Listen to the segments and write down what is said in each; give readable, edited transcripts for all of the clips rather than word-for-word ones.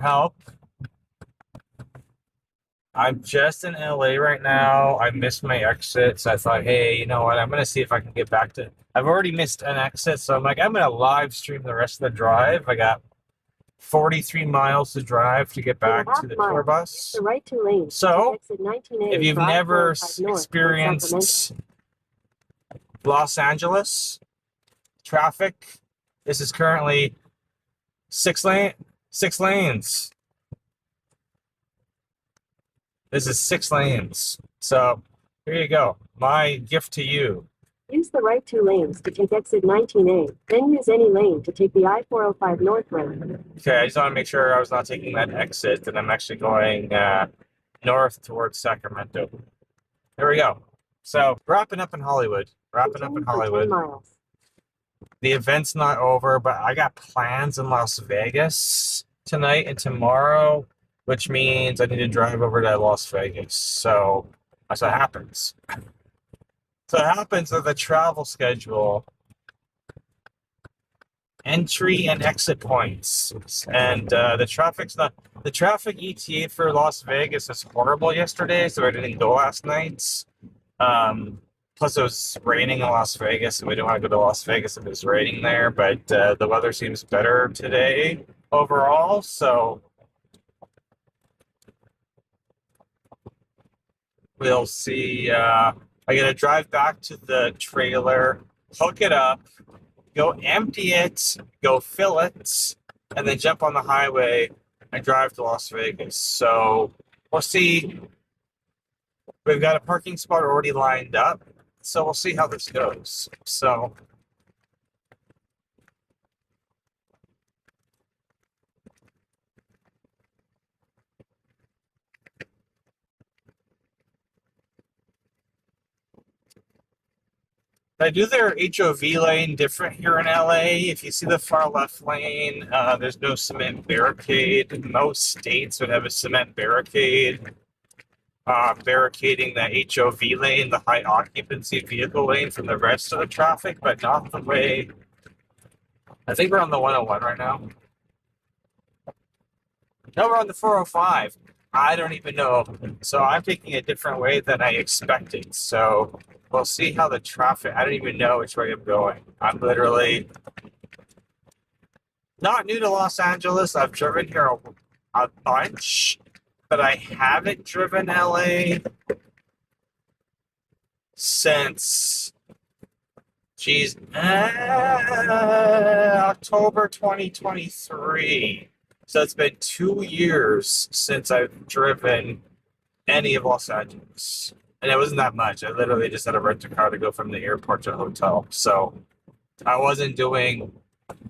help. I'm just in LA right now. I missed my exit, so I thought, hey, you know what? I'm gonna see if I can get back to. I've already missed an exit, so I'm like, I'm gonna live stream the rest of the drive. I got 43 miles to drive to get back to the tour bus. The right two lanes. So, Exit 19A if you've for never I-405 North experienced Los Angeles traffic, this is currently six lanes. This is 6 lanes. So here you go. My gift to you. Use the right two lanes to take exit 19A, then use any lane to take the I-405 North road. Okay, I just want to make sure I was not taking that exit and I'm actually going north towards Sacramento. There we go. So wrapping up in Hollywood. Continue for 10 miles. The event's not over, but I got plans in Las Vegas tonight and tomorrow, which means I need to drive over to Las Vegas. So that's what happens. So it happens with the travel schedule, entry and exit points, and the traffic ETA for Las Vegas is horrible yesterday, so I didn't go last night. Plus it was raining in Las Vegas, and we didn't want to go to Las Vegas if it was raining there, but the weather seems better today overall, so we'll see. I gotta drive back to the trailer, hook it up, go empty it, go fill it, and then jump on the highway and drive to Las Vegas. So we'll see. We've got a parking spot already lined up, so we'll see how this goes. So they do their HOV lane different here in LA. If you see the far left lane, there's no cement barricade. Most states would have a cement barricade barricading the HOV lane, the high occupancy vehicle lane, from the rest of the traffic, but not the way. I think we're on the 101 right now. No, we're on the 405. I don't even know. So I'm taking a different way than I expected. So we'll see how the traffic, I don't even know which way I'm going. I'm literally not new to Los Angeles. I've driven here a bunch, but I haven't driven LA since, October 2023. So it's been 2 years since I've driven any of Los Angeles. And it wasn't that much. I literally just had to rent a car to go from the airport to the hotel. So I wasn't doing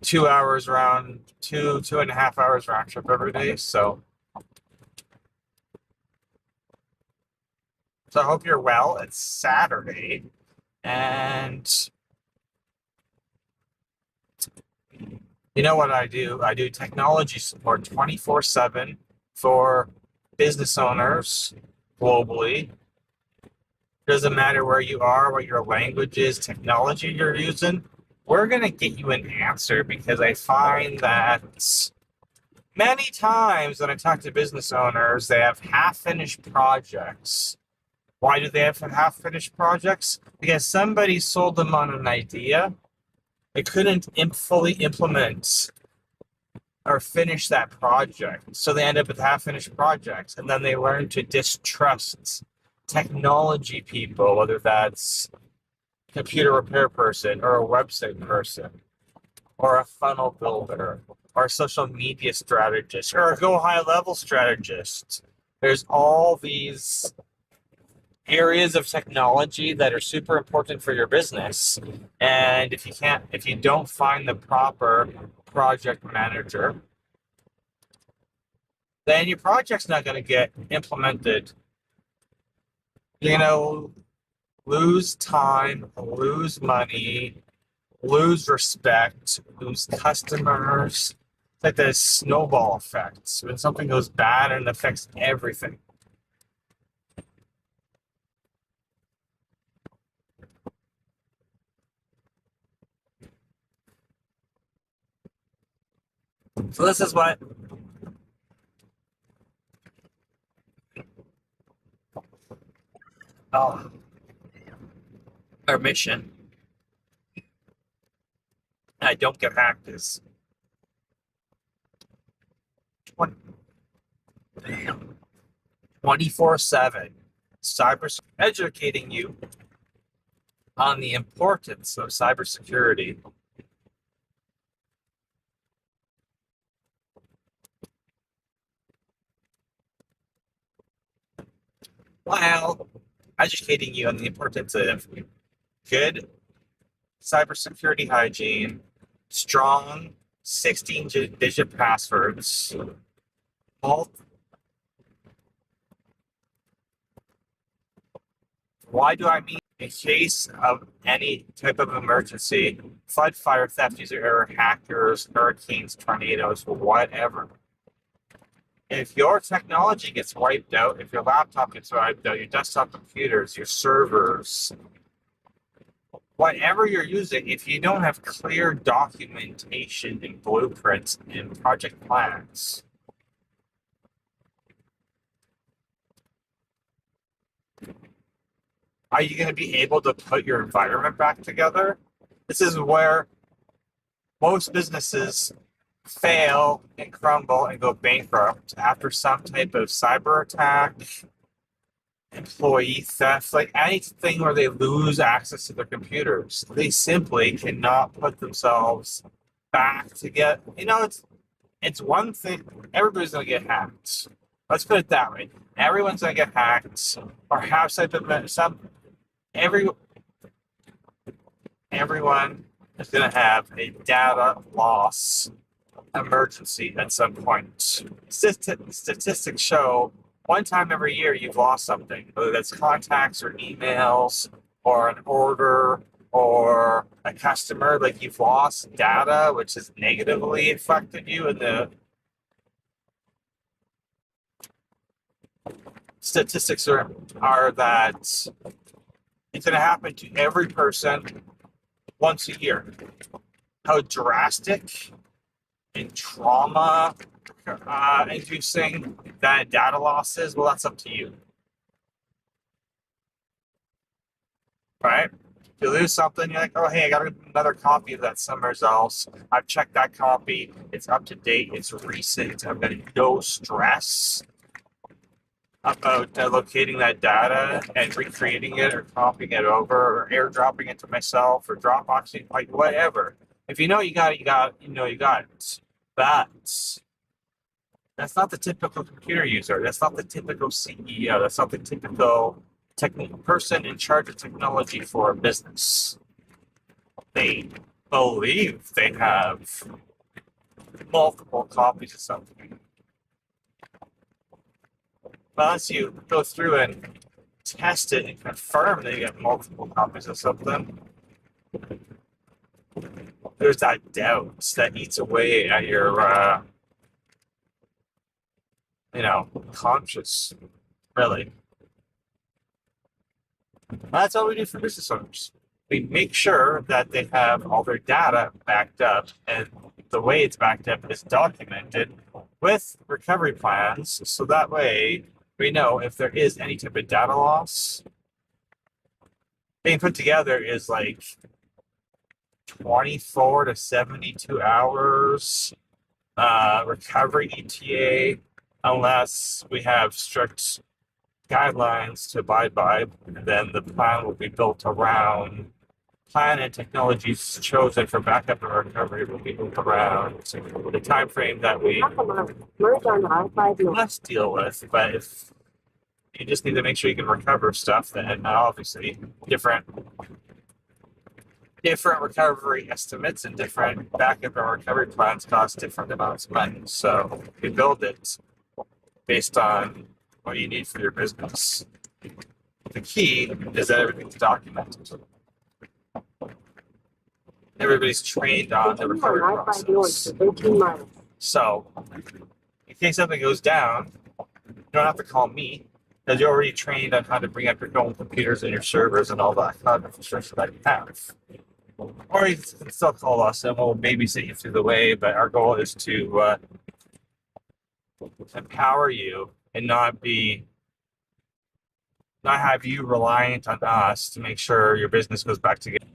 2 hours round, 2.5 hours round trip every day. So I hope you're well. It's Saturday. And you know what I do? I do technology support 24/7 for business owners globally. Doesn't matter where you are, what your language is, technology you're using. We're going to get you an answer, because I find that many times when I talk to business owners, they have half-finished projects. Why do they have half-finished projects? Because somebody sold them on an idea. They couldn't fully implement or finish that project. So they end up with half-finished projects, and then they learn to distrust technology people, whether that's a computer repair person or a website person or a funnel builder or a social media strategist or a go high-level strategist. There's all these areas of technology that are super important for your business, and if you don't find the proper project manager, then your project's not going to get implemented. You're going to lose time, lose money, lose respect, lose customers. It's like this snowball effect. When something goes bad, it affects everything. So this is what Oh, our mission, I don't get hacked, is 24/7 cyber educating you on the importance of cybersecurity. While educating you on the importance of good cybersecurity hygiene, strong 16-digit passwords, why do I mean? In case of any type of emergency, flood, fire, theft, user error, hackers, hurricanes, tornadoes, whatever. If your technology gets wiped out, if your laptop gets wiped out, your desktop computers, your servers, whatever you're using, if you don't have clear documentation and blueprints and project plans, are you going to be able to put your environment back together? This is where most businesses fail and crumble and go bankrupt after some type of cyber attack, employee theft, like anything where they lose access to their computers. They simply cannot put themselves back to get, it's one thing, everybody's gonna get hacked. Let's put it that way. Everyone's gonna get hacked or have everyone is gonna have a data loss emergency at some point. Statistics show one time every year you've lost something, whether that's contacts or emails or an order or a customer, like you've lost data which has negatively affected you. And the statistics are that it's going to happen to every person once a year. How drastic and trauma inducing that data loss is, well, that's up to you. Right? If you lose something, you're like, oh, hey, I got another copy of that somewhere else. I've checked that copy. It's up to date. It's recent. I've got no stress about locating that data and recreating it or copying it over or airdropping it to myself or Dropboxing, like whatever. If you know you got it, you got it. But that's not the typical computer user. That's not the typical CEO. That's not the typical technical person in charge of technology for a business. They believe they have multiple copies of something. But unless you go through and test it and confirm that you have multiple copies of something, there's that doubt that eats away at your, conscience, really. That's all we do for business owners. We make sure that they have all their data backed up, and the way it's backed up is documented with recovery plans, so that way we know if there is any type of data loss. Being put together is like 24 to 72 hours recovery ETA, unless we have strict guidelines to abide by. And then the plan will be built around plan and technologies chosen for backup and recovery will be built around the time frame that we merge on I-5 North. must deal with. But if you just need to make sure you can recover stuff, then obviously different recovery estimates and different backup and recovery plans cost different amounts of money. So you build it based on what you need for your business. The key is that everything's documented. Everybody's trained on the Continue on recovery I-5 North process. for 13 miles. So in case something goes down, you don't have to call me because you're already trained on how to bring up your own computers and your servers and all that cloud infrastructure that you have. Or you can still call us and we'll babysit you through the way, but our goal is to empower you and not be not have you reliant on us to make sure your business goes back together.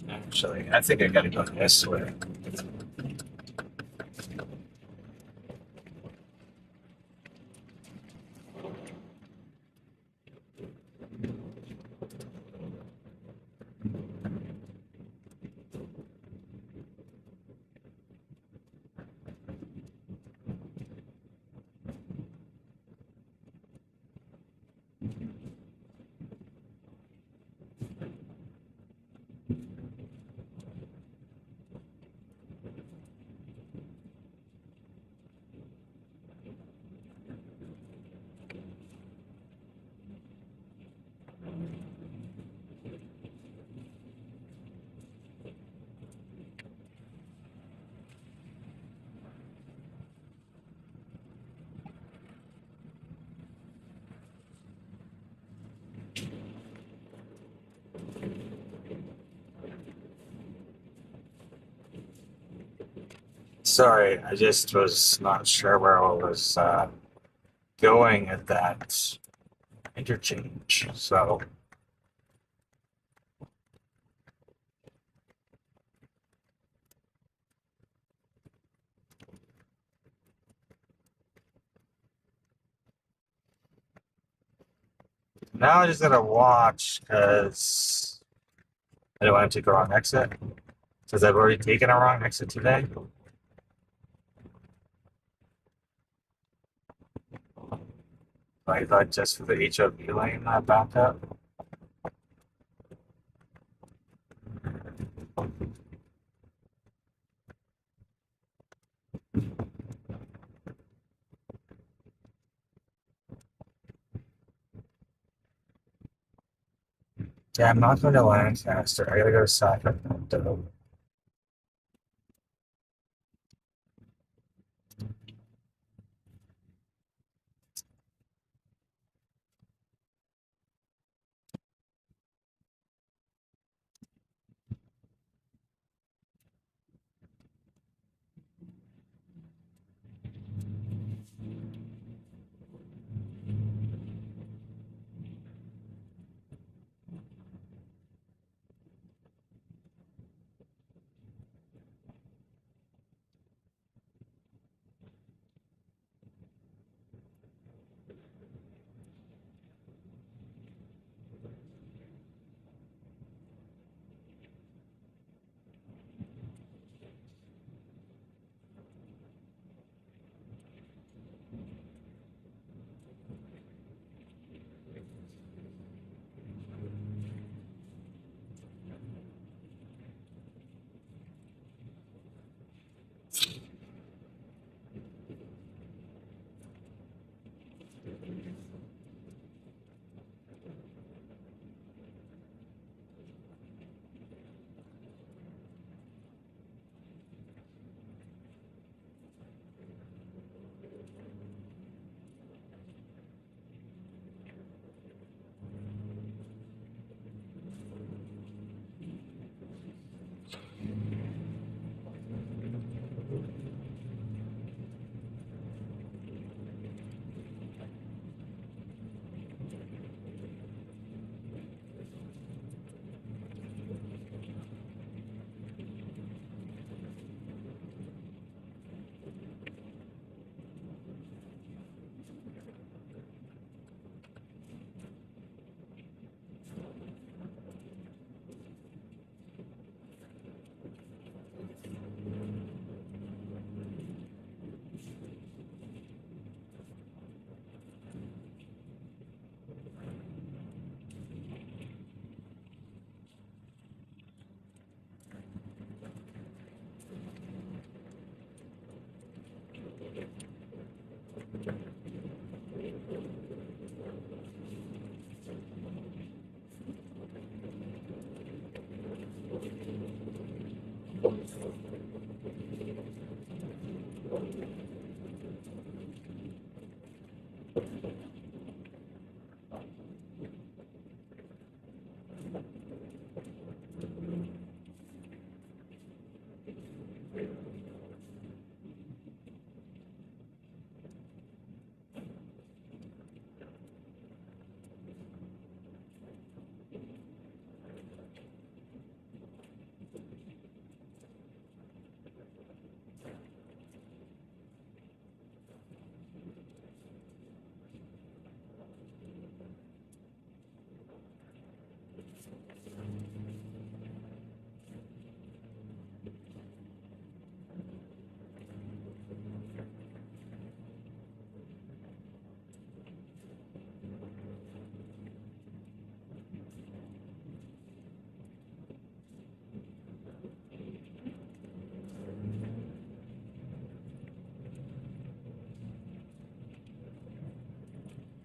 Actually, I think I gotta go this way. Sorry, I just was not sure where I was going at that interchange. So now I just gotta watch because I don't want to take a wrong exit because I've already taken a wrong exit today. I thought just for the HOV lane that backed up. Yeah, I'm not going to Lancaster. I gotta go to Sacramento.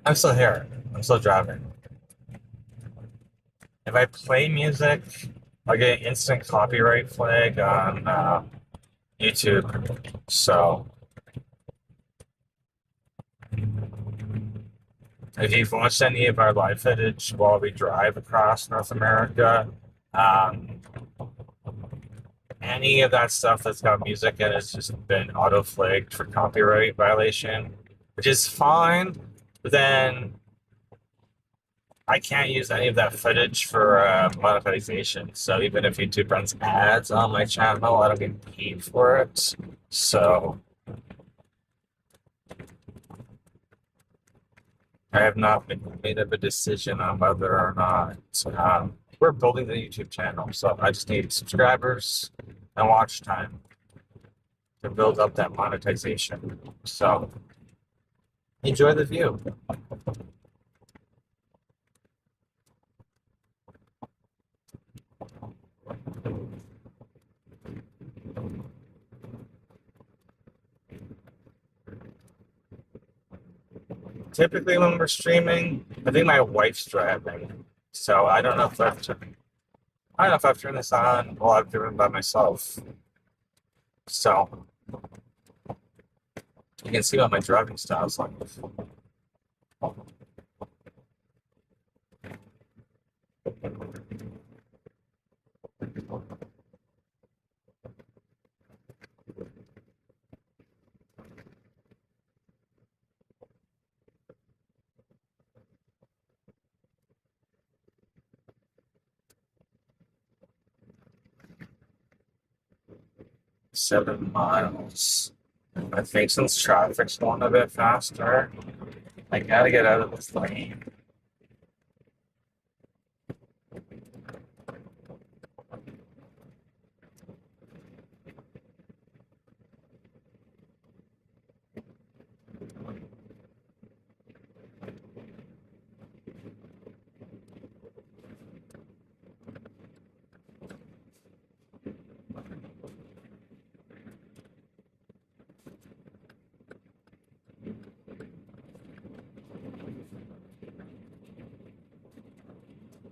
I'm still here. I'm still driving. If I play music, I'll get an instant copyright flag on YouTube. So if you've watched any of our live footage while we drive across North America, um, any of that stuff that's got music in it has just been auto flagged for copyright violation, which is fine. But then I can't use any of that footage for monetization. So even if YouTube runs ads on my channel, I don't get paid for it. So I have not made up a decision on whether or not we're building the YouTube channel. So I just need subscribers and watch time to build up that monetization. So enjoy the view. Typically when we're streaming, I think my wife's driving. So I don't know if I've turned this on while I've driven by myself. So you can see what my driving style is like. 7 miles. I think since traffic's going a bit faster, I gotta get out of this lane.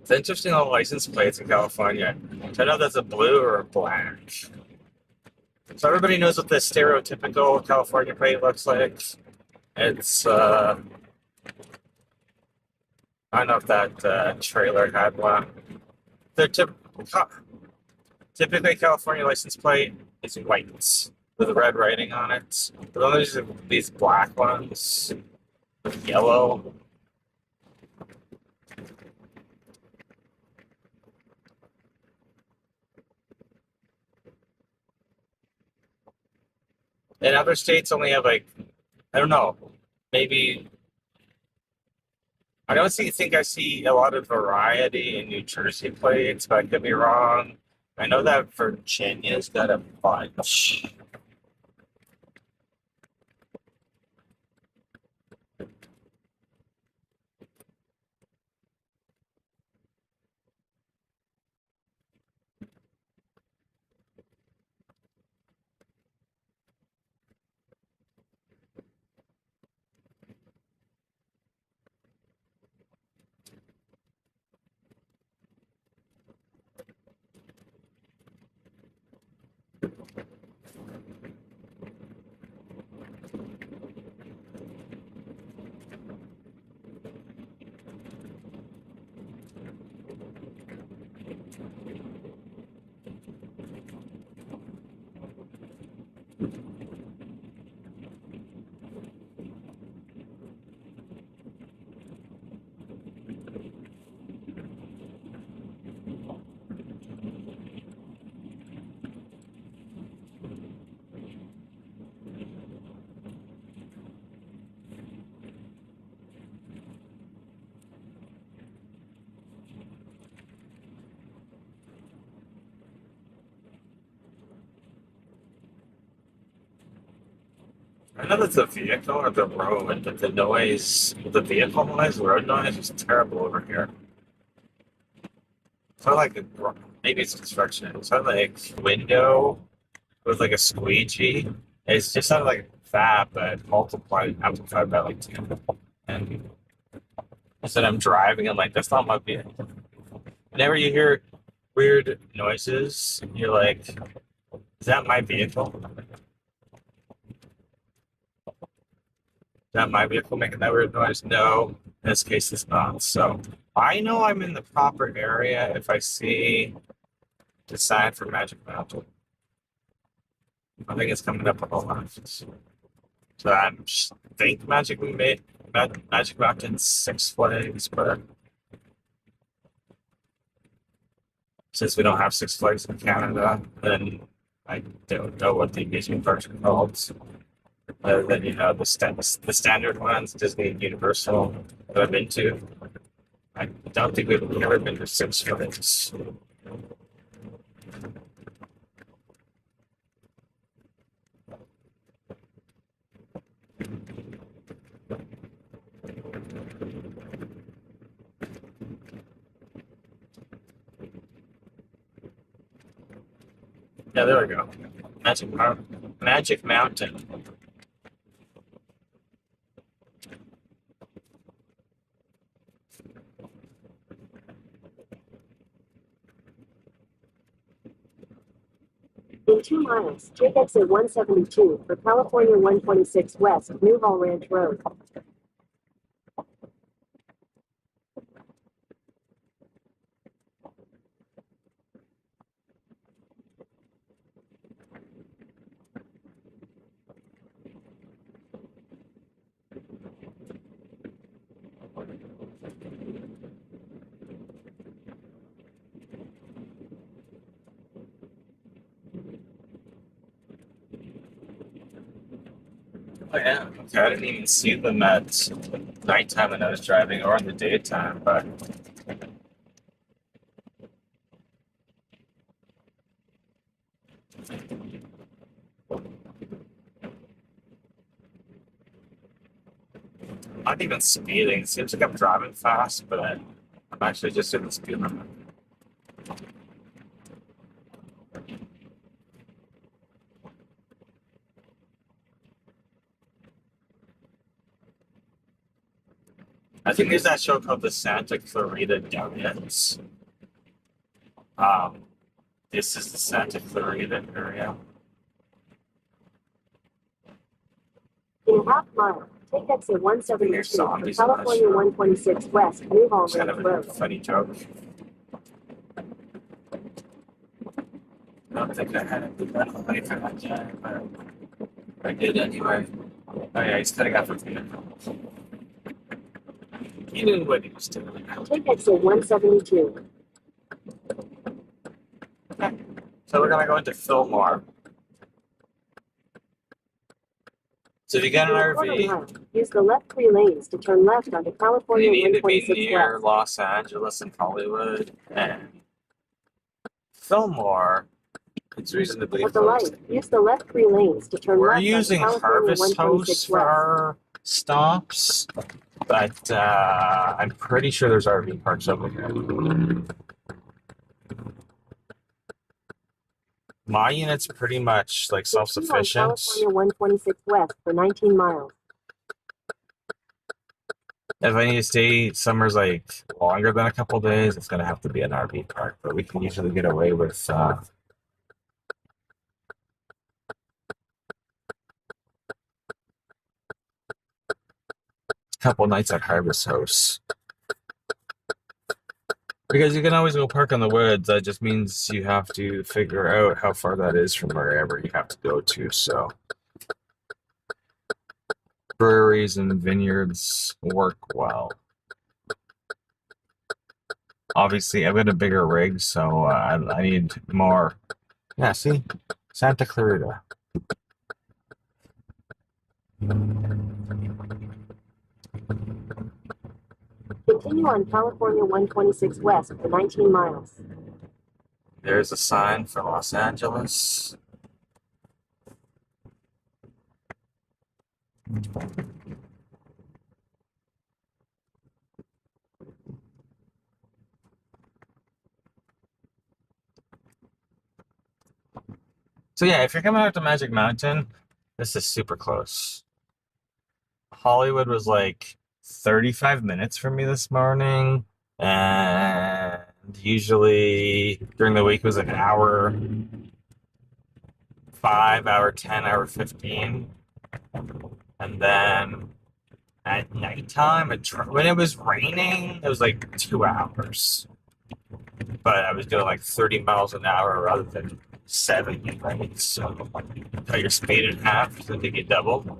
It's interesting on license plates in California. I know that's a blue or a black. So everybody knows what the stereotypical California plate looks like. It's I don't know if that trailer had one. The typically California license plate is white with red writing on it. But then there's these black ones with yellow. And other states only have like, I don't know, maybe I don't think I see a lot of variety in New Jersey plates, but I could be wrong. I know that Virginia's got a bunch. I know that's the vehicle or the road, but the noise, the vehicle noise, road noise is terrible over here. So like maybe it's construction. So like window with like a squeegee. It's just not like that, but multiplied, amplified by like 10. And instead I'm driving, I'm like, that's not my vehicle. Whenever you hear weird noises, you're like, is that my vehicle? Is that my vehicle making that weird noise? No, in this case it's not. So I know I'm in the proper area if I see the sign for Magic Mountain. I think it's coming up on the left. So I think Magic Mountain's Six Flags, but since we don't have Six Flags in Canada, then I don't know what the amusement parks are called. Other than the standard ones, Disney and Universal that I've been to. I don't think we've ever been to Six Flags. Yeah, there we go. Magic Mountain. In 2 miles, take exit 172 for California 126 West, Newhall Ranch Road. Oh yeah, okay. I didn't even see them at nighttime when I was driving or in the daytime, but I'm not even speeding. It seems like I'm driving fast, but I'm actually just in the speed limit. I think there's that show called the Santa Clarita Diet. Um, this is the Santa Clarita area. In a half mile, take exit 172 There's for zombies on that California show. 126 West, Newhall It's kind Ranch of a Road. funny joke. I don't think I had it that way for that time, but I did anyway. Oh yeah, he's cutting out the vehicle. He knew what he was doing. Take exit 172. Okay. So we're gonna go into Fillmore. So if you got an In a quarter RV, mile, use the left 3 lanes to turn left onto you California need to be 126 near West. Los Angeles and Hollywood and Fillmore. It's reasonably At the close. light, use the left 3 lanes to turn We're left onto using California Harvest 126 Host for West. our stops, but I'm pretty sure there's RV parks over here. My unit's pretty much like Continue on self-sufficient. California 126 West for 19 miles. If I need to stay somewhere's like longer than a couple days, it's gonna have to be an RV park. But we can usually get away with a couple nights at Harvest House. Because you can always go park in the woods. That just means you have to figure out how far that is from wherever you have to go to. So breweries and vineyards work well. Obviously, I've got a bigger rig, so I need more. Yeah, see? Santa Clarita. Continue on California 126 west for 19 miles. There's a sign for Los Angeles. So yeah, if you're coming out to Magic Mountain, this is super close. Hollywood was like 35 minutes from me this morning, and usually during the week it was an hour, 5, hour 10, hour 15. And then at nighttime, when it was raining, it was like 2 hours. But I was doing like 30 miles an hour rather than 70, right? So cut your speed in half so they get double.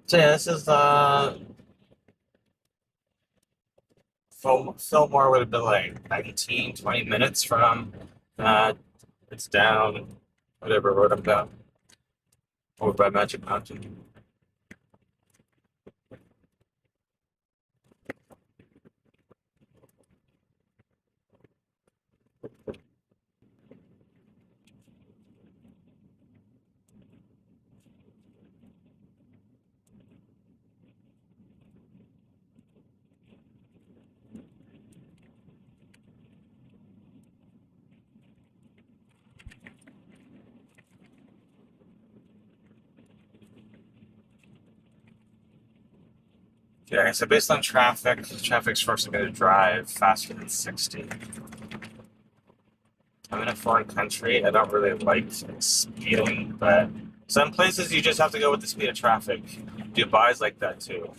So yeah, this is Fillmore would have been like 19, 20 minutes from it's down whatever road I'm down over by Magic Mountain. Okay, so based on traffic's forcing me to drive faster than 60. I'm in a foreign country. I don't really like speeding, but some places you just have to go with the speed of traffic. Dubai's like that too.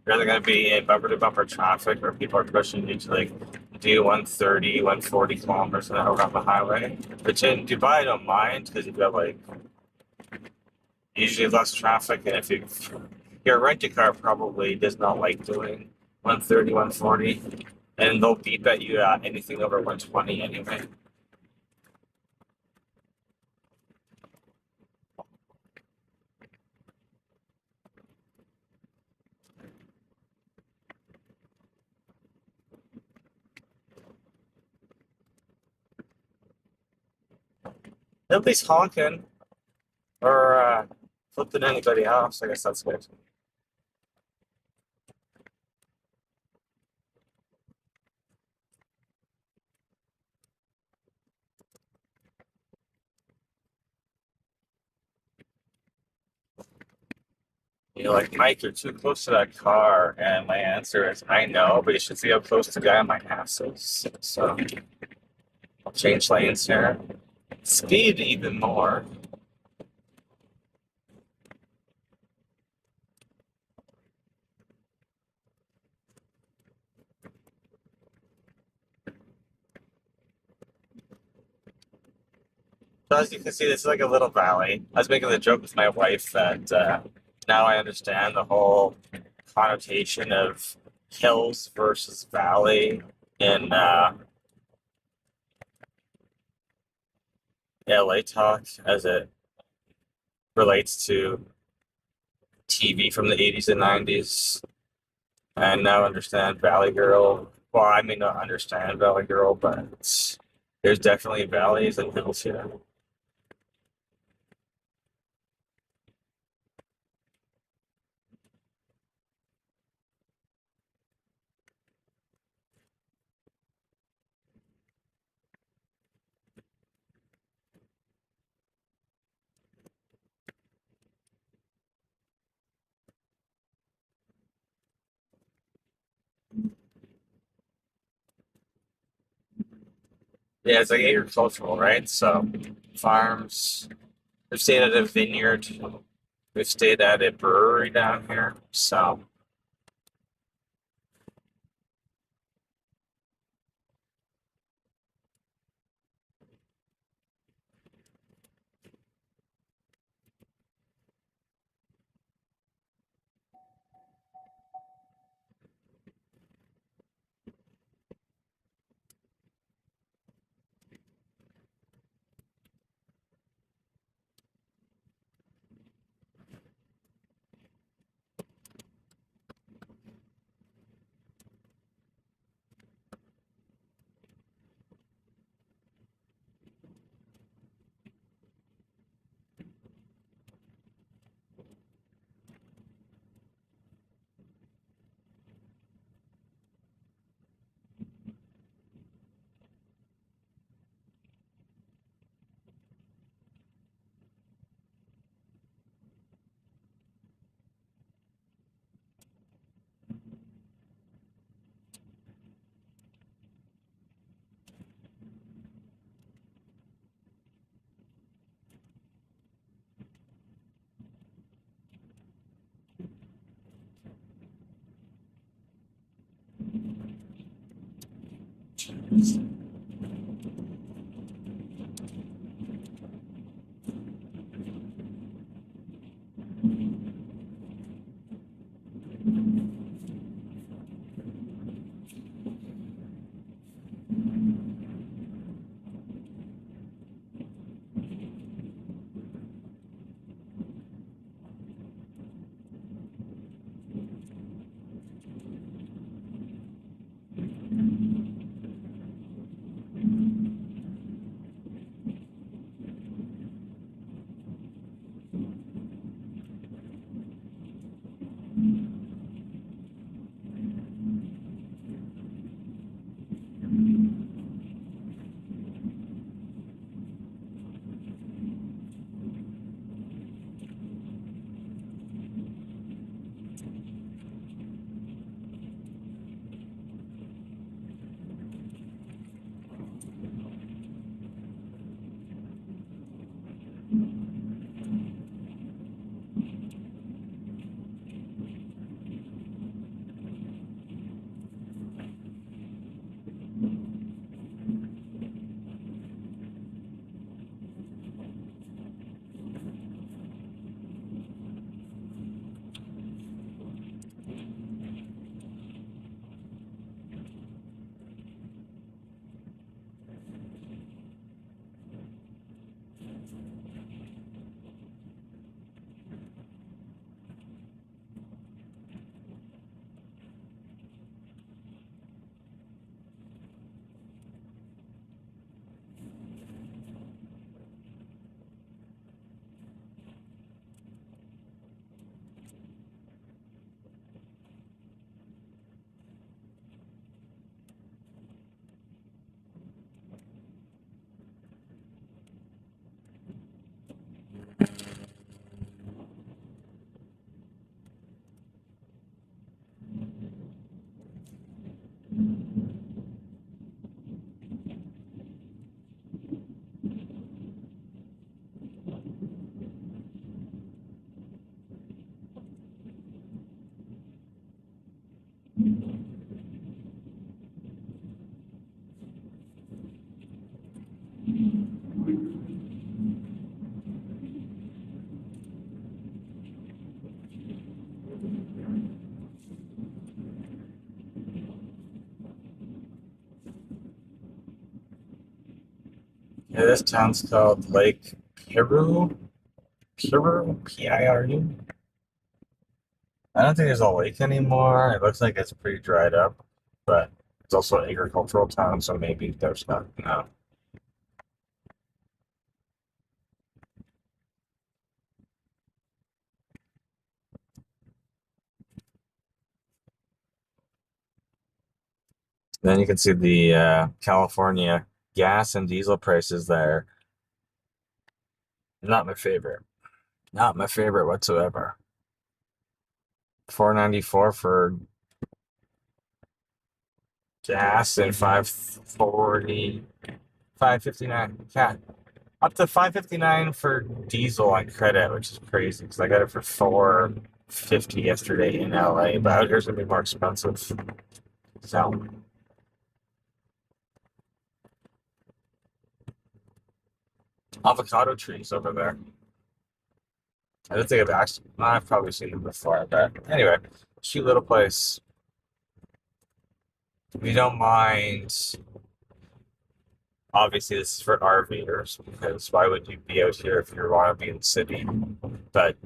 You're either going to be in bumper to bumper traffic where people are pushing you to like do 130, 140 kilometers an hour on the highway. Which in Dubai, I don't mind because you've got like usually less traffic. And if your rent-a-car probably does not like doing 130, 140, and they'll beep at you at anything over 120 anyway. Nobody's honking or flipping anybody off, so I guess that's good. You're like, Mike, you're too close to that car. And my answer is, I know, but you should see how close the guy on my ass is. So I'll change lanes here. Speed even more. So as you can see, this is like a little valley. I was making the joke with my wife that now I understand the whole connotation of hills versus valley in LA talk as it relates to TV from the 80s and 90s. And now understand Valley Girl. Well, I may not understand Valley Girl, but there's definitely valleys and hills here. Yeah, it's like agricultural, right? So farms. We've stayed at a vineyard. We've stayed at a brewery down here. So Yeah, this town's called Lake Piru. Piru? Piru? I don't think there's a lake anymore. It looks like it's pretty dried up, but it's also an agricultural town, so maybe there's not. No. Then you can see the California gas and diesel prices there. Not my favorite. Not my favorite whatsoever. 4.94 for gas and 5.40, 5.59. Yeah, up to 5.59 for diesel on credit, which is crazy because I got it for 4.50 yesterday in LA, but out here's gonna be more expensive. So avocado trees over there. I don't think I've probably seen them before, but anyway, cute little place. We don't mind. Obviously, this is for RVers because why would you be out here if you want to be in the city? But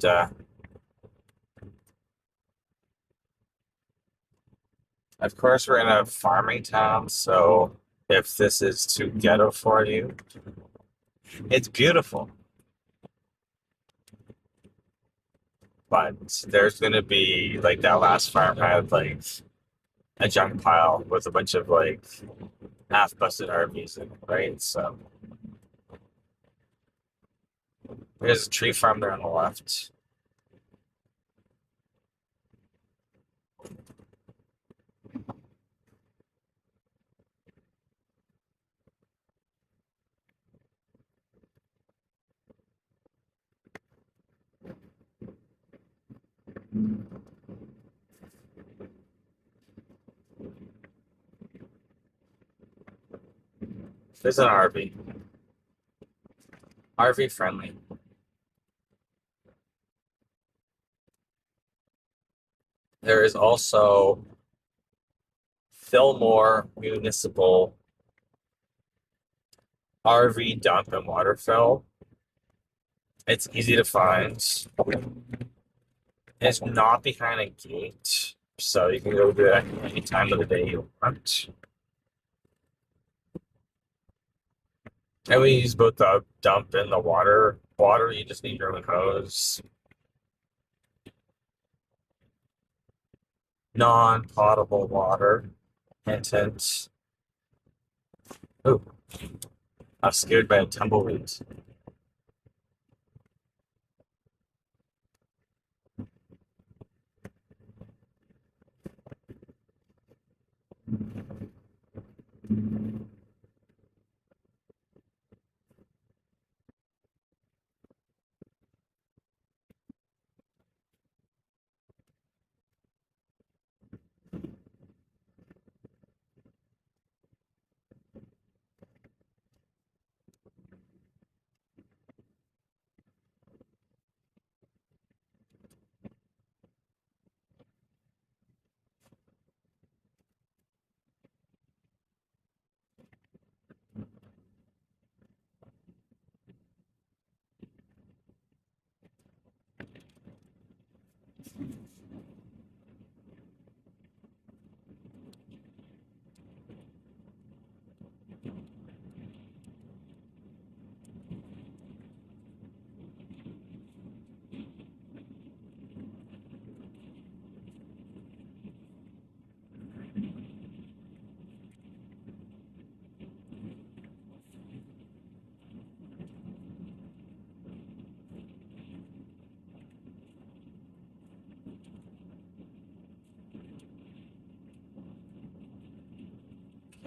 of course, we're in a farming town, so if this is too ghetto for you, it's beautiful. But there's gonna be like that last farm had like a junk pile with a bunch of like half busted RVs in it, right? So there's a tree farm there on the left. There's an RV. RV friendly. There is also Fillmore Municipal RV dump and water fill. It's easy to find. It's not behind a gate, so you can go do it any time of the day you want. And we use both the dump and the water. Water, you just need your own hose. Non-potable water. Hint, hint. Oh, I was scared by a tumbleweed.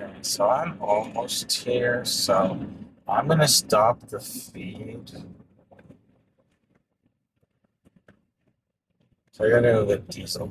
Okay, so I'm almost here, so I'm gonna stop the feed. So I gotta go get diesel.